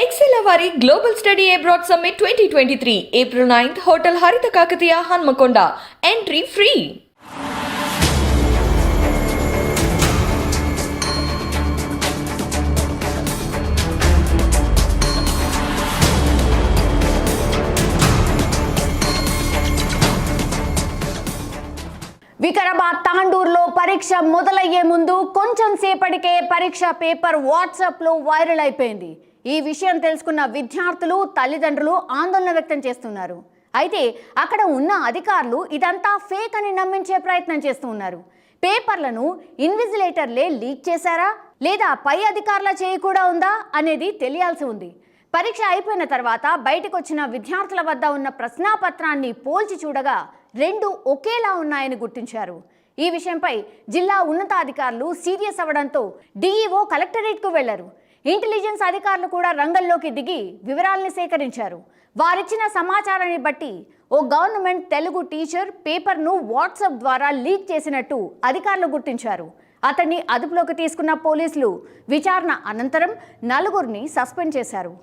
Excel Avari Global Study Abroad Summit 2023, April 9th, Hotel Haritha Kakatiya, Hanmakonda. Entry free. Vikarabad తాండూరులో పరీక్ష మొదలయ్యే ముందు కొంచెం సేపటికే పరీక్ష పేపర్ వాట్సాప్లో వైరల్ అయిపోయింది. ఈ విషయం తెలుసుకున్న విద్యార్థులు తల్లిదండ్రులు ఆందోళన వ్యక్తం చేస్తున్నారు. అయితే అక్కడ ఉన్న అధికారులు ఇదంతా ఫేక్ అని నమ్మించే ప్రయత్నం చేస్తున్నారు. పేపర్లను ఇన్విజిలేటర్లే లీక్ చేశారా లేదా పై అధికారుల చేయి కూడా ఉందా అనేది తెలియాల్సి ఉంది. పరీక్ష అయిపోయిన తర్వాత బయటకు వచ్చిన విద్యార్థుల వద్ద ఉన్న ప్రశ్నాపత్రాన్ని పోల్చి చూడగా రెండు ఒకేలా ఉన్నాయని గుర్తించారు. ఈ విషయంపై జిల్లా ఉన్నతాధికారులు సీరియస్ అవ్వడంతో డీఈఓ కలెక్టరేట్కు వెళ్లారు. ఇంటెలిజెన్స్ అధికారులు కూడా రంగంలోకి దిగి వివరాలను సేకరించారు. వారిచ్చిన సమాచారాన్ని బట్టి ఓ గవర్నమెంట్ తెలుగు టీచర్ పేపర్ను వాట్సాప్ ద్వారా లీక్ చేసినట్టు అధికారులు గుర్తించారు. అతన్ని అదుపులోకి తీసుకున్న పోలీసులు విచారణ అనంతరం నలుగురిని సస్పెండ్ చేశారు.